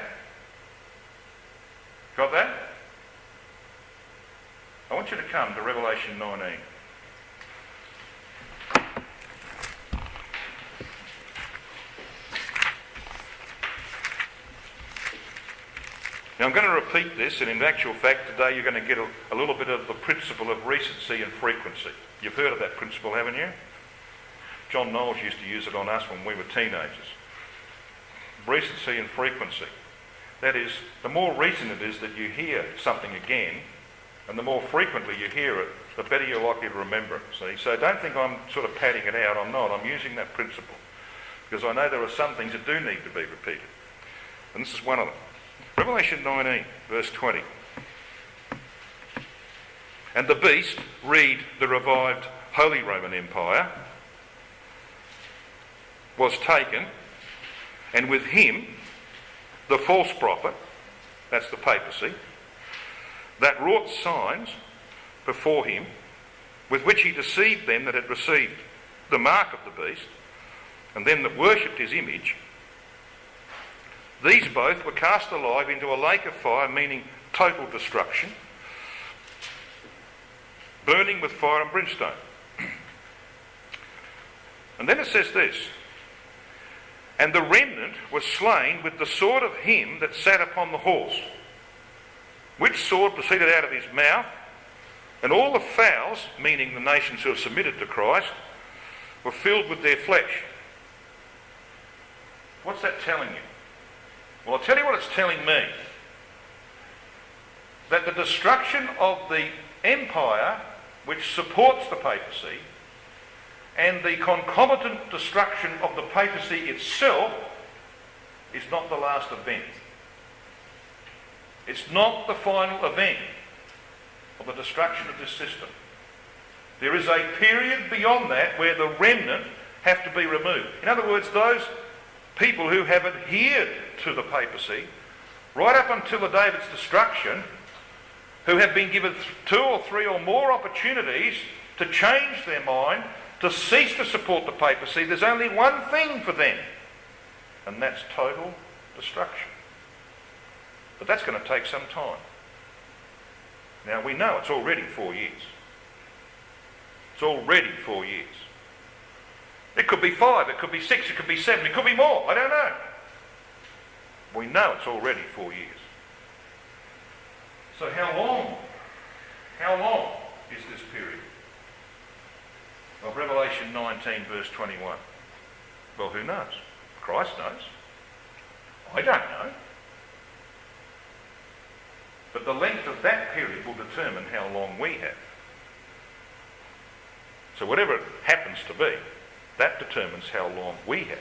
[SPEAKER 1] Got that? I want you to come to Revelation 19. Now I'm going to repeat this, and in actual fact today you're going to get a little bit of the principle of recency and frequency. You've heard of that principle, haven't you? John Knowles used to use it on us when we were teenagers. Recency and frequency. That is, the more recent it is that you hear something again, and the more frequently you hear it, the better you're likely to remember it. See? So don't think I'm sort of padding it out. I'm not. I'm using that principle because I know there are some things that do need to be repeated. And this is one of them. Revelation 19, verse 20. And the beast, read the revived Holy Roman Empire, was taken, and with him the false prophet, that's the papacy, that wrought signs before him, with which he deceived them that had received the mark of the beast, and them that worshipped his image. These both were cast alive into a lake of fire, meaning total destruction, burning with fire and brimstone. And then it says this, and the remnant was slain with the sword of him that sat upon the horse, which sword proceeded out of his mouth, and all the fowls, meaning the nations who have submitted to Christ, were filled with their flesh. What's that telling you? Well, I'll tell you what it's telling me. That the destruction of the empire which supports the papacy and the concomitant destruction of the papacy itself is not the last event. It's not the final event of the destruction of this system. There is a period beyond that where the remnant have to be removed. In other words, those people who have adhered to the papacy right up until the day of its destruction, who have been given 2 or 3 or more opportunities to change their mind, to cease to support the papacy, there's only one thing for them, and that's total destruction. But that's going to take some time. Now we know it's already 4 years. It's already 4 years. It could be 5, it could be 6, it could be 7, it could be more, I don't know. We know it's already 4 years. So how long is this period? Of Revelation 19 verse 21. Well, who knows? Christ knows. I don't know. But the length of that period will determine how long we have. So whatever it happens to be, that determines how long we have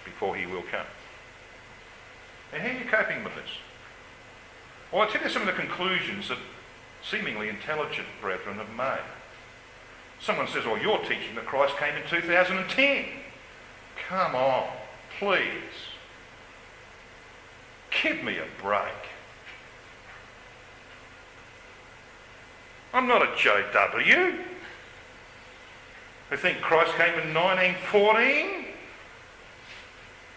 [SPEAKER 1] before he will come. And how are you coping with this? Well, I'll tell you some of the conclusions that seemingly intelligent brethren have made. Someone says, well, you're teaching that Christ came in 2010. Come on, please. Give me a break. I'm not a JW who think Christ came in 1914.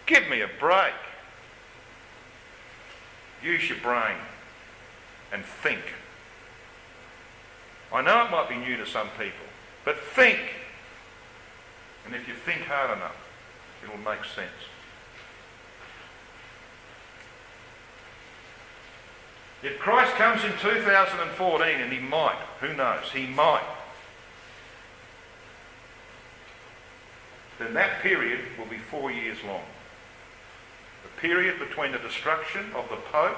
[SPEAKER 1] Give me a break. Use your brain and think. I know it might be new to some people, but think. And if you think hard enough, it'll make sense. If Christ comes in 2014, and he might, who knows, he might, then that period will be 4 years long. The period between the destruction of the Pope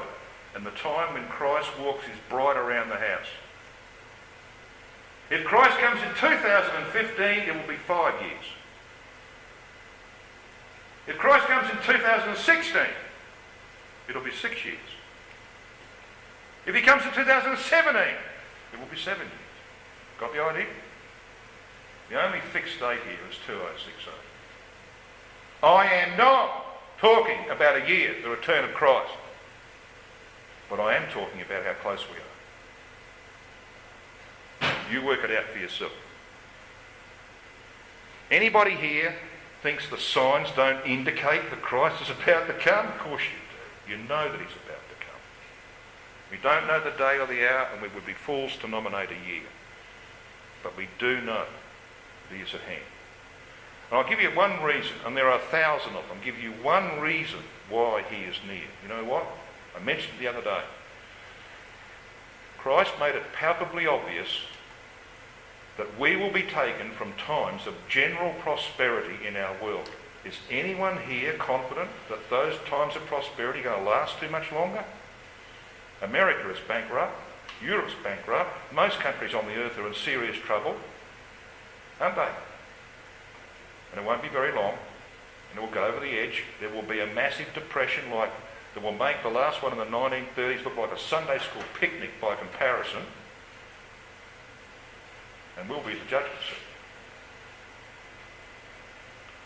[SPEAKER 1] and the time when Christ walks his bride around the house. If Christ comes in 2015, it will be 5 years. If Christ comes in 2016, it'll be 6 years. If he comes in 2017, it will be 7 years. Got the idea? The only fixed date here is 2060. I am not talking about a year, the return of Christ. But I am talking about how close we are. You work it out for yourself. Anybody here thinks the signs don't indicate that Christ is about to come? Of course you do. You know that he's about to come. We don't know the day or the hour, and we would be fools to nominate a year. But we do know that he is at hand. And I'll give you one reason, and there are 1,000 of them. I'll give you one reason why he is near. You know what? I mentioned it the other day. Christ made it palpably obvious that we will be taken from times of general prosperity in our world. Is anyone here confident that those times of prosperity are going to last too much longer? America is bankrupt. Europe's bankrupt. Most countries on the earth are in serious trouble, aren't they? And it won't be very long, and it will go over the edge. There will be a massive depression that will make the last one in the 1930s look like a Sunday school picnic by comparison, and we'll be the judgment seat.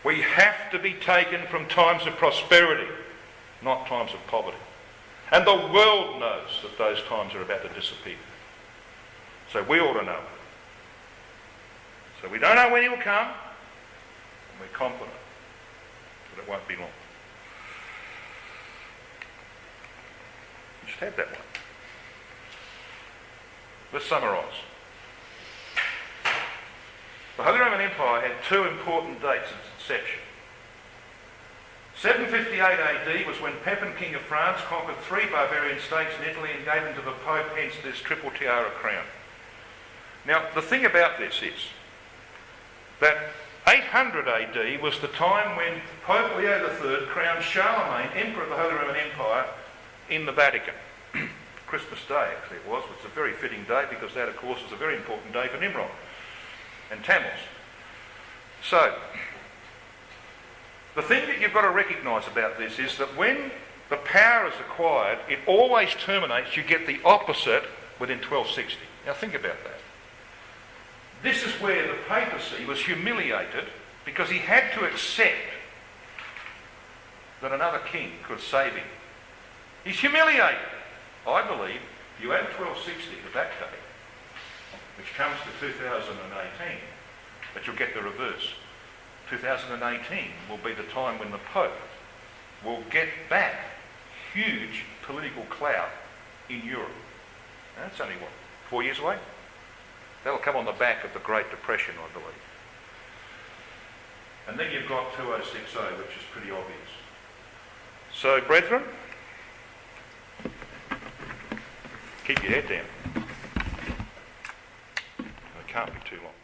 [SPEAKER 1] We have to be taken from times of prosperity, not times of poverty. And the world knows that those times are about to disappear. So we ought to know. So we don't know when he will come, and we're confident that it won't be long. You just have that one. Let's summarise. The Holy Roman Empire had two important dates at its inception. 758 AD was when Pepin, King of France, conquered 3 barbarian states in Italy and gave them to the Pope, hence this triple tiara crown. Now, the thing about this is that 800 AD was the time when Pope Leo III crowned Charlemagne, Emperor of the Holy Roman Empire, in the Vatican. Christmas Day, actually it was. It's a very fitting day because that, of course, is a very important day for Nimrod and Tammuz. So, the thing that you've got to recognise about this is that when the power is acquired, it always terminates, you get the opposite within 1260. Now think about that. This is where the papacy was humiliated because he had to accept that another king could save him. He's humiliated. I believe if you add 1260 to that day, which comes to 2018, that you'll get the reverse. 2018 will be the time when the Pope will get back huge political clout in Europe. Now, that's only, 4 years away? That'll come on the back of the Great Depression, I believe. And then you've got 2060, which is pretty obvious. So, brethren, keep your head down. It can't be too long.